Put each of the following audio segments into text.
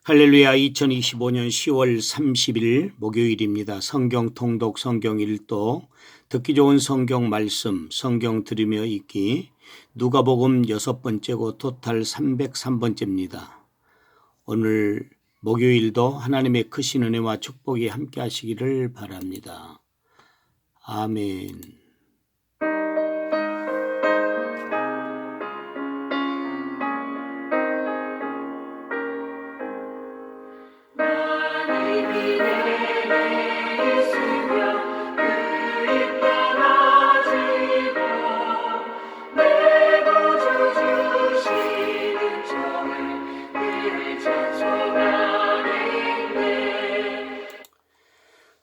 할렐루야. 2025년 10월 30일 목요일입니다. 성경 통독, 성경 일독, 듣기 좋은 성경 말씀, 성경 들으며 읽기, 누가복음 6번째고 토탈 303번째입니다. 오늘 목요일도 하나님의 크신 은혜와 축복이 함께 하시기를 바랍니다. 아멘.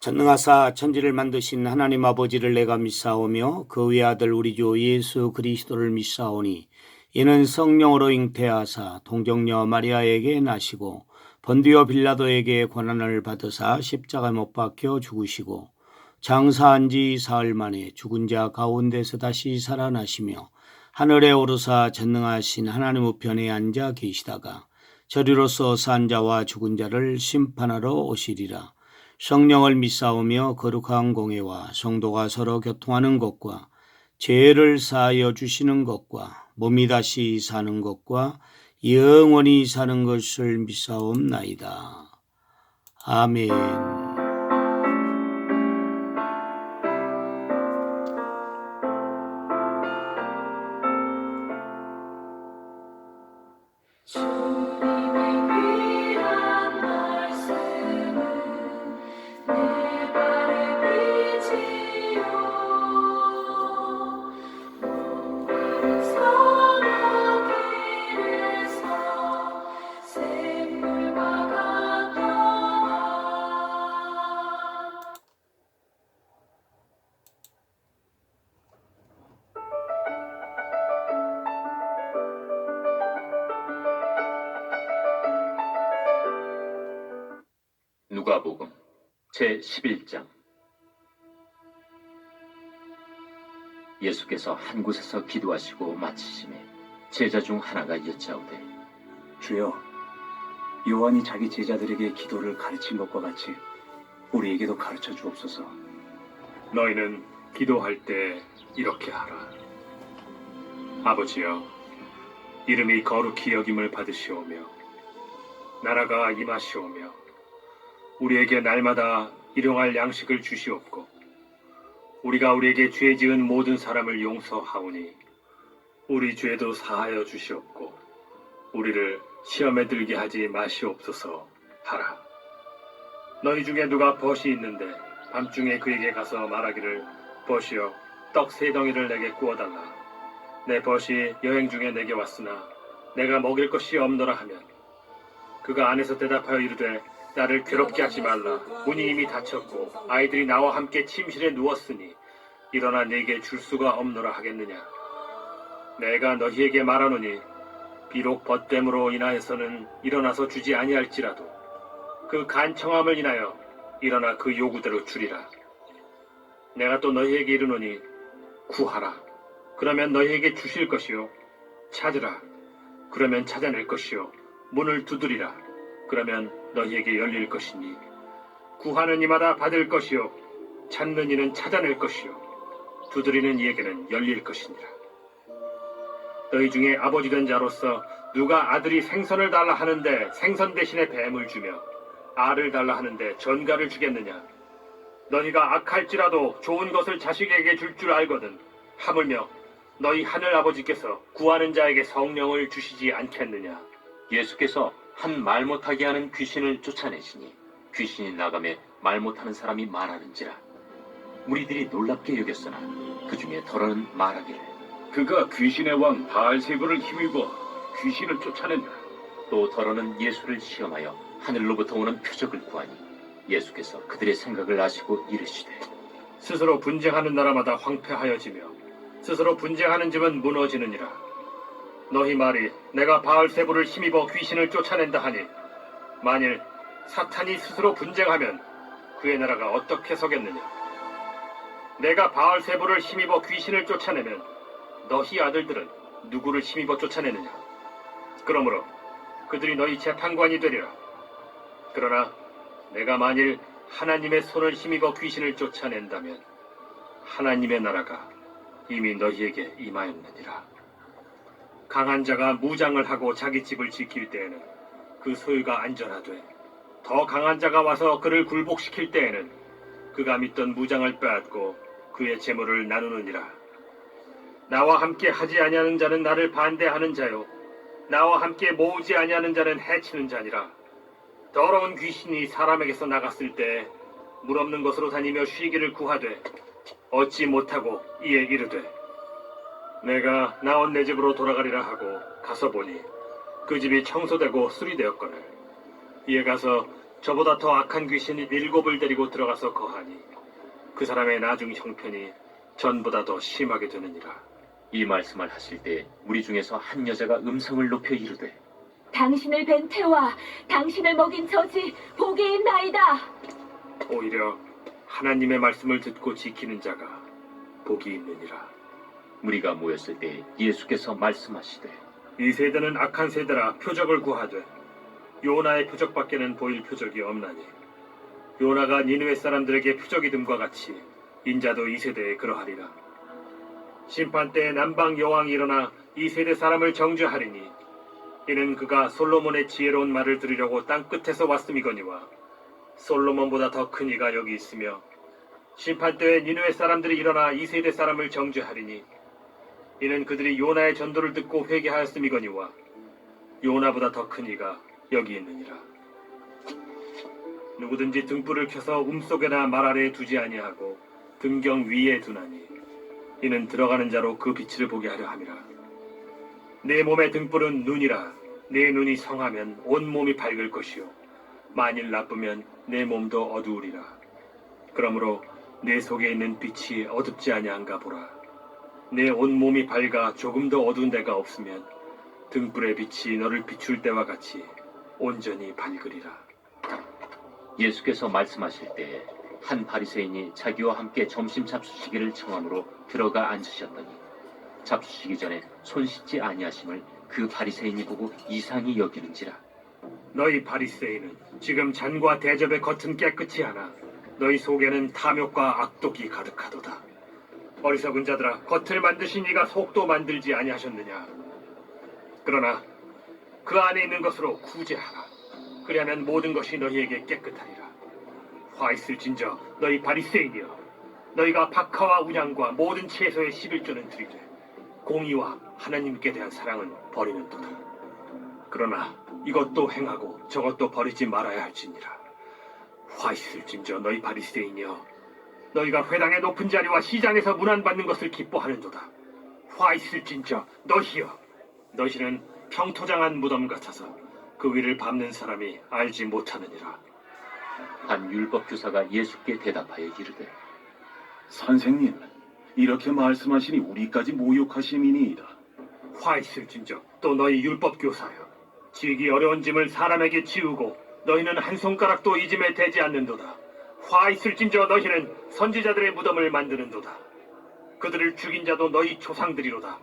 전능하사 천지를 만드신 하나님 아버지를 내가 믿사오며 그 외아들 우리 주 예수 그리스도를 믿사오니 이는 성령으로 잉태하사 동정녀 마리아에게 나시고 본디오 빌라도에게 고난을 받으사 십자가 못 박혀 죽으시고 장사한 지 사흘 만에 죽은 자 가운데서 다시 살아나시며 하늘에 오르사 전능하신 하나님 우편에 앉아 계시다가 저리로서 산 자와 죽은 자를 심판하러 오시리라. 성령을 믿사오며 거룩한 공회와 성도가 서로 교통하는 것과 죄를 사하여 주시는 것과 몸이 다시 사는 것과 영원히 사는 것을 믿사옵나이다. 아멘. 누가복음 제11장. 예수께서 한 곳에서 기도하시고 마치심에 제자 중 하나가 여짜오되, 주여, 요한이 자기 제자들에게 기도를 가르친 것과 같이 우리에게도 가르쳐 주옵소서. 너희는 기도할 때 이렇게 하라. 아버지여, 이름이 거룩히 여김을 받으시오며 나라가 임하시오며 우리에게 날마다 일용할 양식을 주시옵고 우리가 우리에게 죄 지은 모든 사람을 용서하오니 우리 죄도 사하여 주시옵고 우리를 시험에 들게 하지 마시옵소서 하라. 너희 중에 누가 벗이 있는데 밤중에 그에게 가서 말하기를, 벗이여, 떡 3덩이를 내게 구워달라. 내 벗이 여행 중에 내게 왔으나 내가 먹일 것이 없노라 하면 그가 안에서 대답하여 이르되, 나를 괴롭게 하지 말라. 문이 이미 닫혔고 아이들이 나와 함께 침실에 누웠으니 일어나 내게 줄 수가 없노라 하겠느냐. 내가 너희에게 말하노니 비록 벗됨으로 인하여서는 일어나서 주지 아니할지라도 그 간청함을 인하여 일어나 그 요구대로 주리라. 내가 또 너희에게 이르노니 구하라. 그러면 너희에게 주실 것이요. 찾으라. 그러면 찾아낼 것이요. 문을 두드리라. 그러면 너희에게 열릴 것이니 구하는 이마다 받을 것이요. 찾는 이는 찾아낼 것이요. 두드리는 이에게는 열릴 것이니라. 너희 중에 아버지 된 자로서 누가 아들이 생선을 달라 하는데 생선 대신에 뱀을 주며 알을 달라 하는데 전갈을 주겠느냐. 너희가 악할지라도 좋은 것을 자식에게 줄 줄 알거든 하물며 너희 하늘 아버지께서 구하는 자에게 성령을 주시지 않겠느냐. 예수께서 한 말 못하게 하는 귀신을 쫓아내시니 귀신이 나가매 말 못하는 사람이 많았는지라. 무리들이 놀랍게 여겼으나 그 중에 더러는 말하기를, 그가 귀신의 왕 바알세불을 힘입어 귀신을 쫓아낸다. 또 더러는 예수를 시험하여 하늘로부터 오는 표적을 구하니 예수께서 그들의 생각을 아시고 이르시되, 스스로 분쟁하는 나라마다 황폐하여지며 스스로 분쟁하는 집은 무너지느니라. 너희 말이 내가 바알세불을 힘입어 귀신을 쫓아낸다 하니 만일 사탄이 스스로 분쟁하면 그의 나라가 어떻게 서겠느냐. 내가 바알세불을 힘입어 귀신을 쫓아내면 너희 아들들은 누구를 힘입어 쫓아내느냐. 그러므로 그들이 너희 재판관이 되리라. 그러나 내가 만일 하나님의 손을 힘입어 귀신을 쫓아낸다면 하나님의 나라가 이미 너희에게 임하였느니라. 강한 자가 무장을 하고 자기 집을 지킬 때에는 그 소유가 안전하되 더 강한 자가 와서 그를 굴복시킬 때에는 그가 믿던 무장을 빼앗고 그의 재물을 나누느니라. 나와 함께 하지 아니하는 자는 나를 반대하는 자요 나와 함께 모으지 아니하는 자는 해치는 자니라. 더러운 귀신이 사람에게서 나갔을 때 물 없는 곳으로 다니며 쉬기를 구하되 얻지 못하고 이에 이르되 내가 나온 내 집으로 돌아가리라 하고 가서 보니 그 집이 청소되고 수리되었거늘 이에 가서 저보다 더 악한 귀신이 7을 데리고 들어가서 거하니 그 사람의 나중 형편이 전보다 더 심하게 되느니라. 이 말씀을 하실 때 무리 중에서 한 여자가 음성을 높여 이르되 당신을 뵌 태와 당신을 먹인 저지 복이 있나이다. 오히려 하나님의 말씀을 듣고 지키는 자가 복이 있느니라. 무리가 모였을 때 예수께서 말씀하시되 이 세대는 악한 세대라 표적을 구하되 요나의 표적밖에는 보일 표적이 없나니 요나가 니느웨 사람들에게 표적이됨과 같이 인자도 이 세대에 그러하리라. 심판 때에 남방 여왕이 일어나 이 세대 사람을 정죄하리니 이는 그가 솔로몬의 지혜로운 말을 들으려고 땅 끝에서 왔음이거니와 솔로몬보다 더 큰 이가 여기 있으며 심판 때에 니느웨 사람들이 일어나 이 세대 사람을 정죄하리니 이는 그들이 요나의 전도를 듣고 회개하였음이거니와 요나보다 더 큰 이가 여기 있느니라. 누구든지 등불을 켜서 음속에나 말 아래에 두지 아니하고 등경 위에 두나니 이는 들어가는 자로 그 빛을 보게 하려 함이라. 내 몸의 등불은 눈이라. 내 눈이 성하면 온 몸이 밝을 것이요 만일 나쁘면 내 몸도 어두우리라. 그러므로 내 속에 있는 빛이 어둡지 아니한가 보라. 내 온 몸이 밝아 조금도 어두운 데가 없으면 등불의 빛이 너를 비출 때와 같이 온전히 밝으리라. 예수께서 말씀하실 때 한 바리새인이 자기와 함께 점심 잡수시기를 청함으로 들어가 앉으셨더니 잡수시기 전에 손 씻지 아니하심을 그 바리새인이 보고 이상히 여기는지라. 너희 바리새인은 지금 잔과 대접의 겉은 깨끗이 하나 너희 속에는 탐욕과 악독이 가득하도다. 어리석은 자들아, 겉을 만드신 이가 속도 만들지 아니하셨느냐. 그러나 그 안에 있는 것으로 구제하라. 그리하면 모든 것이 너희에게 깨끗하리라. 화 있을진저 너희 바리새인이여, 너희가 박하와 운양과 모든 채소의 11조는 드리되 공의와 하나님께 대한 사랑은 버리는도다. 그러나 이것도 행하고 저것도 버리지 말아야 할지니라. 화 있을진저 너희 바리새인이여, 너희가 회당의 높은 자리와 시장에서 문안받는 것을 기뻐하는도다. 화 있을진저 너희여, 너희는 평토장한 무덤 같아서 그 위를 밟는 사람이 알지 못하느니라. 한 율법 교사가 예수께 대답하여 이르되 선생님, 이렇게 말씀하시니 우리까지 모욕하심이니이다. 화 있을진저 또 너희 율법 교사여, 지기 어려운 짐을 사람에게 지우고 너희는 한 손가락도 이 짐에 대지 않는도다. 화 있을진저 너희는 선지자들의 무덤을 만드는도다. 그들을 죽인 자도 너희 조상들이로다.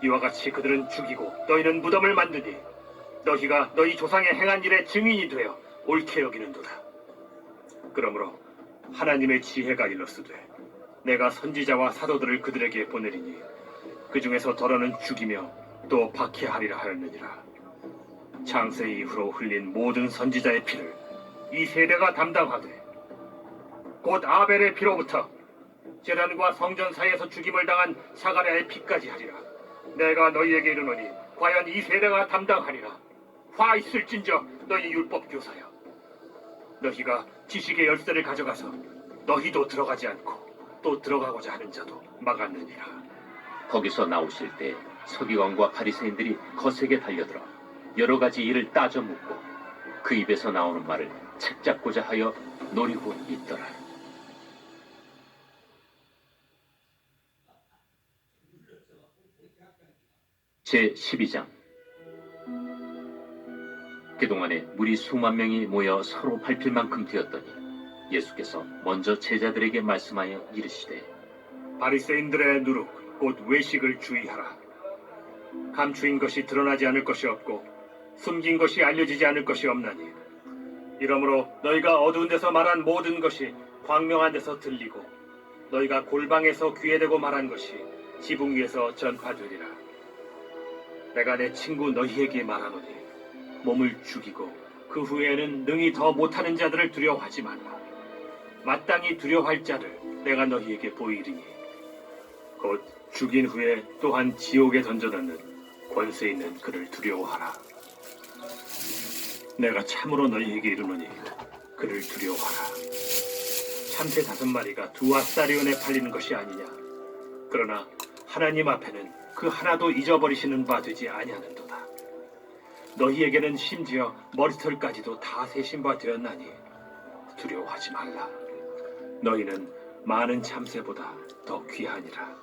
이와 같이 그들은 죽이고 너희는 무덤을 만드니 너희가 너희 조상의 행한 일의 증인이 되어 옳게 여기는도다. 그러므로 하나님의 지혜가 일렀으되 내가 선지자와 사도들을 그들에게 보내리니 그 중에서 더러는 죽이며 또 박해하리라 하였느니라. 창세 이후로 흘린 모든 선지자의 피를 이 세대가 담당하되 곧 아벨의 피로부터 제단과 성전 사이에서 죽임을 당한 사가랴의 피까지 하리라. 내가 너희에게 이르노니 과연 이 세대가 담당하리라. 화 있을진저 너희 율법 교사여, 너희가 지식의 열쇠를 가져가서 너희도 들어가지 않고 또 들어가고자 하는 자도 막았느니라. 거기서 나오실 때 서기관과 바리새인들이 거세게 달려들어 여러 가지 일을 따져 묻고 그 입에서 나오는 말을 책잡고자 하여 노리고 있더라. 제12장. 그동안에 무리 수만 명이 모여 서로 밟힐 만큼 되었더니 예수께서 먼저 제자들에게 말씀하여 이르시되 바리새인들의 누룩 곧 외식을 주의하라. 감추인 것이 드러나지 않을 것이 없고 숨긴 것이 알려지지 않을 것이 없나니 이러므로 너희가 어두운 데서 말한 모든 것이 광명한 데서 들리고 너희가 골방에서 귀에 대고 말한 것이 지붕 위에서 전파되리라. 내가 내 친구 너희에게 말하노니 몸을 죽이고 그 후에는 능히 더 못하는 자들을 두려워하지 말라. 마땅히 두려워할 자를 내가 너희에게 보이리니 곧 죽인 후에 또한 지옥에 던져넣는 권세 있는 그를 두려워하라. 내가 참으로 너희에게 이르노니 그를 두려워하라. 참새 5마리가 2앗사리온에 팔리는 것이 아니냐. 그러나 하나님 앞에는 그 하나도 잊어버리시는 바 되지 아니하는도다. 너희에게는 심지어 머리털까지도 다 세신 바 되었나니 두려워하지 말라. 너희는 많은 참새보다 더 귀하니라.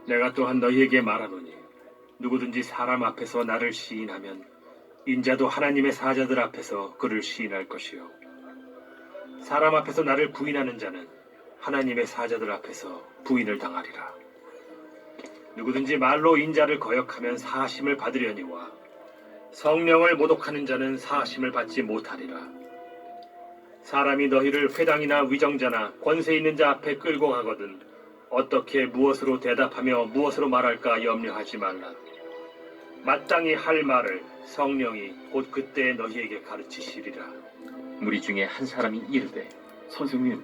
내가 또한 너희에게 말하노니 누구든지 사람 앞에서 나를 시인하면 인자도 하나님의 사자들 앞에서 그를 시인할 것이요 사람 앞에서 나를 부인하는 자는 하나님의 사자들 앞에서 부인을 당하리라. 누구든지 말로 인자를 거역하면 사하심을 받으려니와 성령을 모독하는 자는 사하심을 받지 못하리라. 사람이 너희를 회당이나 위정자나 권세 있는 자 앞에 끌고 가거든 어떻게 무엇으로 대답하며 무엇으로 말할까 염려하지 말라. 마땅히 할 말을 성령이 곧 그때 너희에게 가르치시리라. 무리 중에 한 사람이 이르되 선생님,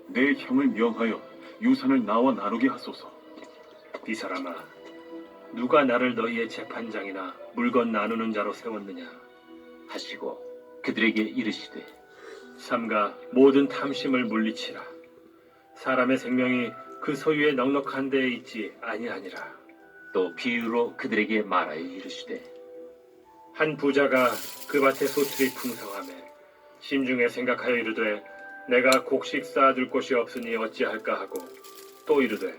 내 형을 명하여 유산을 나와 나누게 하소서. 이 사람아, 누가 나를 너희의 재판장이나 물건 나누는 자로 세웠느냐 하시고 그들에게 이르시되 삼가 모든 탐심을 물리치라. 사람의 생명이 그 소유의 넉넉한 데에 있지 아니하니라. 또 비유로 그들에게 말하여 이르시되 한 부자가 그 밭에 소출이 풍성하매 심중에 생각하여 이르되 내가 곡식 쌓아둘 곳이 없으니 어찌할까 하고 또 이르되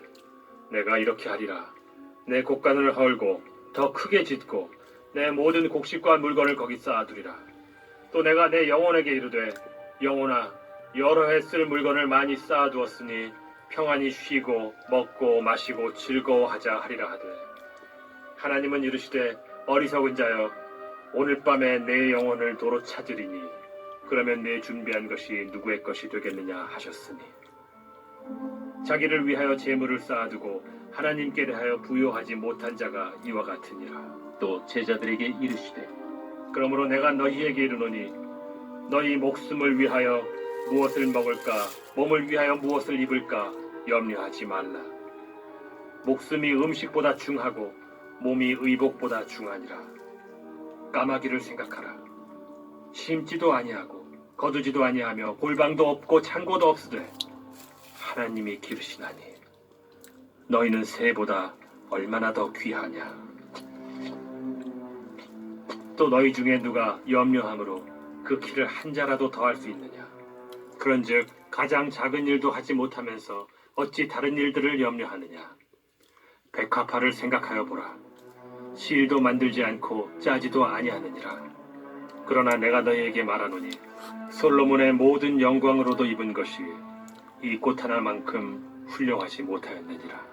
내가 이렇게 하리라. 내 곡간을 헐고 더 크게 짓고 내 모든 곡식과 물건을 거기 쌓아두리라. 또 내가 내 영혼에게 이르되 영혼아, 여러 해 쓸 물건을 많이 쌓아두었으니 평안히 쉬고 먹고 마시고 즐거워하자 하리라 하되 하나님은 이르시되 어리석은 자여, 오늘 밤에 내 영혼을 도로 찾으리니 그러면 내 준비한 것이 누구의 것이 되겠느냐 하셨으니 자기를 위하여 재물을 쌓아두고 하나님께 대하여 부요하지 못한 자가 이와 같으니라. 또 제자들에게 이르시되 그러므로 내가 너희에게 이르노니 너희 목숨을 위하여 무엇을 먹을까 몸을 위하여 무엇을 입을까 염려하지 말라. 목숨이 음식보다 중하고 몸이 의복보다 중하니라. 까마귀를 생각하라. 심지도 아니하고 거두지도 아니하며 골방도 없고 창고도 없으되 하나님이 기르시나니 너희는 새보다 얼마나 더 귀하냐. 또 너희 중에 누가 염려함으로 그 키를 한 자라도 더할 수 있느냐. 그런즉 가장 작은 일도 하지 못하면서 어찌 다른 일들을 염려하느냐. 백합화를 생각하여 보라. 실도 만들지 않고 짜지도 아니하느니라. 그러나 내가 너희에게 말하노니 솔로몬의 모든 영광으로도 입은 것이 이 꽃 하나만큼 훌륭하지 못하였느니라.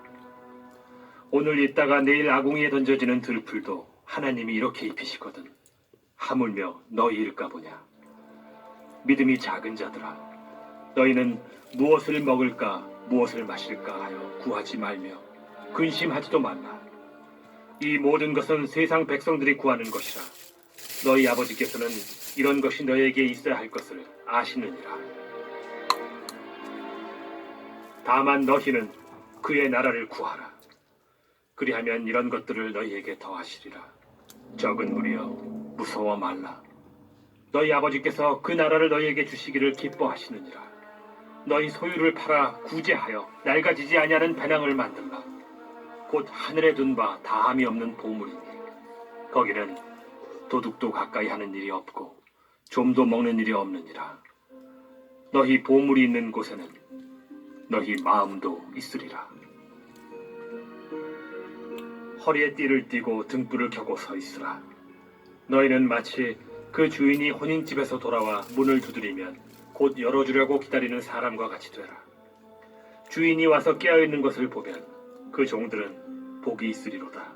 오늘 있다가 내일 아궁이에 던져지는 들풀도 하나님이 이렇게 입히시거든. 하물며 너희일까 보냐. 믿음이 작은 자들아, 너희는 무엇을 먹을까 무엇을 마실까 하여 구하지 말며 근심하지도 말라. 이 모든 것은 세상 백성들이 구하는 것이라. 너희 아버지께서는 이런 것이 너희에게 있어야 할 것을 아시느니라. 다만 너희는 그의 나라를 구하라. 그리하면 이런 것들을 너희에게 더하시리라. 적은 무리여, 무서워 말라. 너희 아버지께서 그 나라를 너희에게 주시기를 기뻐하시느니라. 너희 소유를 팔아 구제하여 낡아지지 아니하는 배낭을 만들라. 곧 하늘에 둔 바 다함이 없는 보물이니 거기는 도둑도 가까이 하는 일이 없고 좀도 먹는 일이 없느니라. 너희 보물이 있는 곳에는 너희 마음도 있으리라. 허리에 띠를 띠고 등불을 켜고 서 있으라. 너희는 마치 그 주인이 혼인집에서 돌아와 문을 두드리면 곧 열어주려고 기다리는 사람과 같이 되라. 주인이 와서 깨어있는 것을 보면 그 종들은 복이 있으리로다.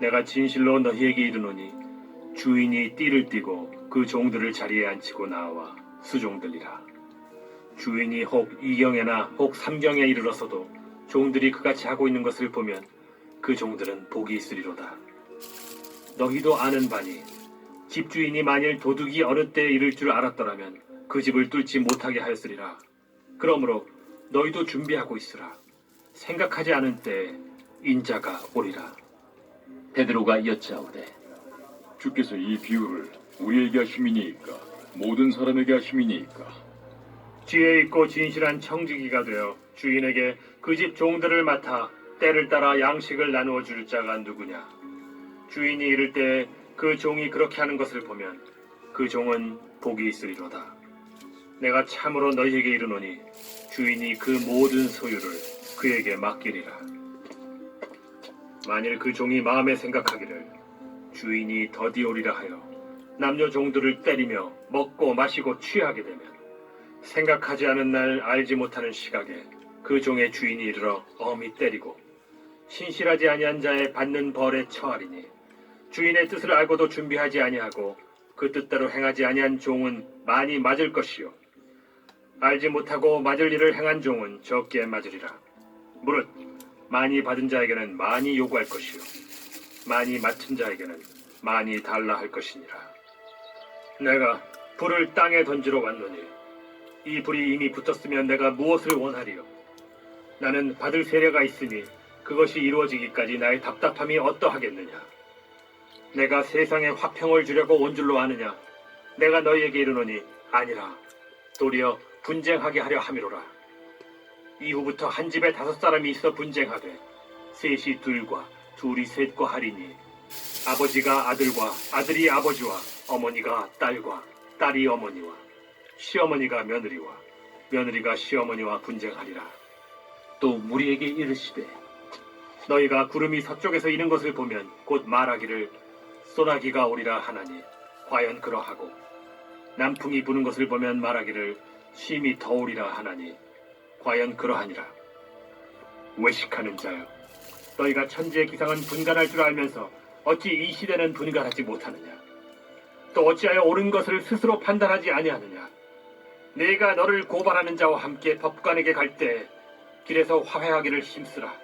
내가 진실로 너희에게 이르노니 주인이 띠를 띠고 그 종들을 자리에 앉히고 나와 수종들이라. 주인이 혹 이경에나 혹 삼경에 이르러서도 종들이 그같이 하고 있는 것을 보면 그 종들은 복이 있으리로다. 너희도 아는 바니 집주인이 만일 도둑이 어느 때에 이를 줄 알았더라면 그 집을 뚫지 못하게 하였으리라. 그러므로 너희도 준비하고 있으라. 생각하지 않은 때에 인자가 오리라. 베드로가 여짜오되 주께서 이 비유를 우리에게 하심이니이까 모든 사람에게 하심이니이까. 지혜 있고 진실한 청지기가 되어 주인에게 그 집 종들을 맡아 때를 따라 양식을 나누어 줄 자가 누구냐? 주인이 이를 때 그 종이 그렇게 하는 것을 보면 그 종은 복이 있으리로다. 내가 참으로 너희에게 이르노니 주인이 그 모든 소유를 그에게 맡기리라. 만일 그 종이 마음에 생각하기를 주인이 더디 오리라 하여 남녀 종들을 때리며 먹고 마시고 취하게 되면 생각하지 않은 날 알지 못하는 시각에 그 종의 주인이 이르러 엄히 때리고 신실하지 아니한 자의 받는 벌에 처하리니 주인의 뜻을 알고도 준비하지 아니하고 그 뜻대로 행하지 아니한 종은 많이 맞을 것이요 알지 못하고 맞을 일을 행한 종은 적게 맞으리라. 무릇 많이 받은 자에게는 많이 요구할 것이요 많이 맡은 자에게는 많이 달라 할 것이니라. 내가 불을 땅에 던지러 왔노니 이 불이 이미 붙었으면 내가 무엇을 원하리요? 나는 받을 세례가 있으니 그것이 이루어지기까지 나의 답답함이 어떠하겠느냐? 내가 세상에 화평을 주려고 온 줄로 아느냐? 내가 너희에게 이르노니 아니라 도리어 분쟁하게 하려 함이로라. 이후부터 한 집에 5사람이 있어 분쟁하되 셋이 둘과 둘이 셋과 하리니 아버지가 아들과 아들이 아버지와 어머니가 딸과 딸이 어머니와 시어머니가 며느리와 며느리가 시어머니와 분쟁하리라. 또 무리에게 이르시되 너희가 구름이 서쪽에서 이는 것을 보면 곧 말하기를 소나기가 오리라 하나니 과연 그러하고 남풍이 부는 것을 보면 말하기를 심히 더우리라 하나니 과연 그러하니라. 외식하는 자여, 너희가 천지의 기상은 분간할 줄 알면서 어찌 이 시대는 분간하지 못하느냐? 또 어찌하여 옳은 것을 스스로 판단하지 아니하느냐? 네가 너를 고발하는 자와 함께 법관에게 갈 때 길에서 화해하기를 힘쓰라.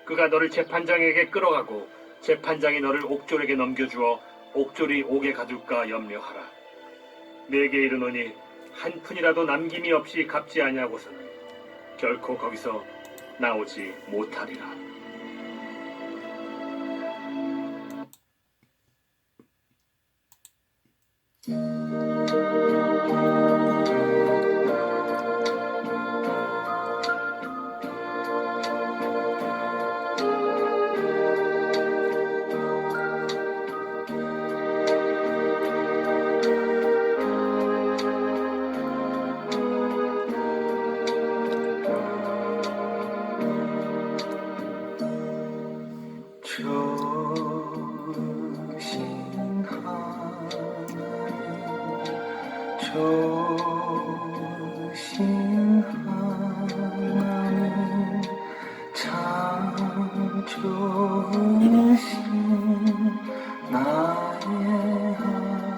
그가 너를 재판장에게 끌어가고 재판장이 너를 옥졸에게 넘겨주어 옥졸이 옥에 가둘까 염려하라. 내게 이르노니 한 푼이라도 남김이 없이 갚지 아니하고서는 결코 거기서 나오지 못하리라. 조심하나님 참 좋으신 나의 하나님.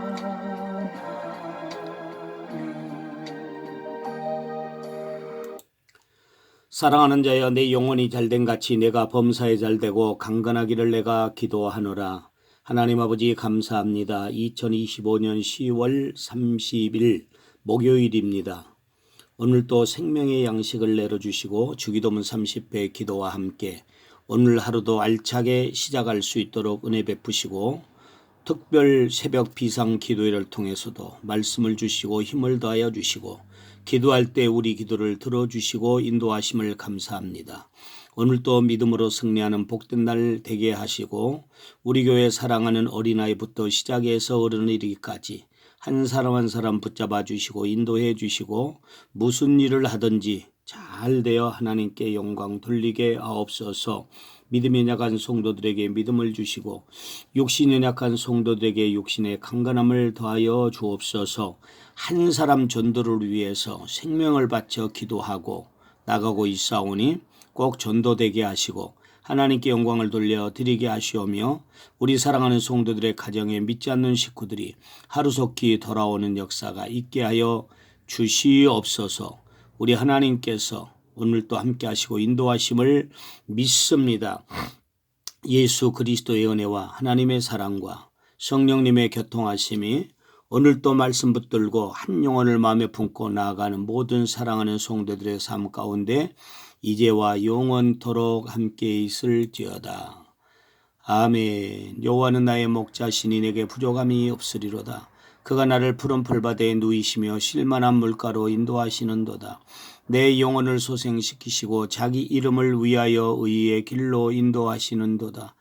사랑하는 자여, 내 영혼이 잘된 같이 내가 범사에 잘되고 강건하기를 내가 기도하노라. 하나님 아버지 감사합니다. 2025년 10월 30일 목요일입니다. 오늘 또 생명의 양식을 내려주시고 주기도문 30회 기도와 함께 오늘 하루도 알차게 시작할 수 있도록 은혜 베푸시고 특별 새벽 비상 기도회를 통해서도 말씀을 주시고 힘을 더하여 주시고 기도할 때 우리 기도를 들어주시고 인도하심을 감사합니다. 오늘도 믿음으로 승리하는 복된 날 되게 하시고 우리 교회 사랑하는 어린아이부터 시작해서 어른에 이르기까지 한 사람 한 사람 붙잡아 주시고 인도해 주시고 무슨 일을 하든지 잘 되어 하나님께 영광 돌리게 하옵소서. 믿음이 약한 성도들에게 믿음을 주시고 육신이 약한 성도들에게 육신의 강건함을 더하여 주옵소서. 한 사람 전도를 위해서 생명을 바쳐 기도하고 나가고 있사오니 꼭 전도되게 하시고 하나님께 영광을 돌려 드리게 하시오며 우리 사랑하는 성도들의 가정에 믿지 않는 식구들이 하루속히 돌아오는 역사가 있게 하여 주시옵소서. 우리 하나님께서 오늘 또 함께 하시고 인도하심을 믿습니다. 예수 그리스도의 은혜와 하나님의 사랑과 성령님의 교통하심이 오늘 또 말씀 붙들고 한 영혼을 마음에 품고 나아가는 모든 사랑하는 성도들의 삶 가운데 이제와 영원토록 함께 있을지어다. 아멘. 여호와는 나의 목자시니 내게 부족함이 없으리로다. 그가 나를 푸른 풀바다에 누이시며 쉴만한 물가로 인도하시는도다. 내 영혼을 소생시키시고 자기 이름을 위하여 의의 길로 인도하시는도다.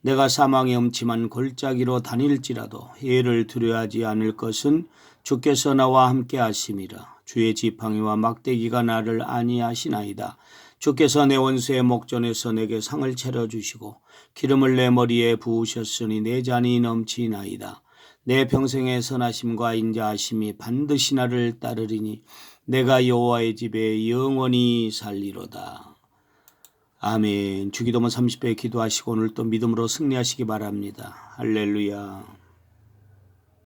내가 사망의 음침한 골짜기로 다닐지라도 해를 두려워하지 않을 것은 주께서 나와 함께 하심이라. 주의 지팡이와 막대기가 나를 안위하시나이다. 주께서 내 원수의 목전에서 내게 상을 차려주시고 기름을 내 머리에 부으셨으니 내 잔이 넘치나이다. 내 평생의 선하심과 인자하심이 반드시 나를 따르리니 내가 여호와의 집에 영원히 살리로다. 아멘. 주기도문 30배 기도하시고 오늘 또 믿음으로 승리하시기 바랍니다. 할렐루야.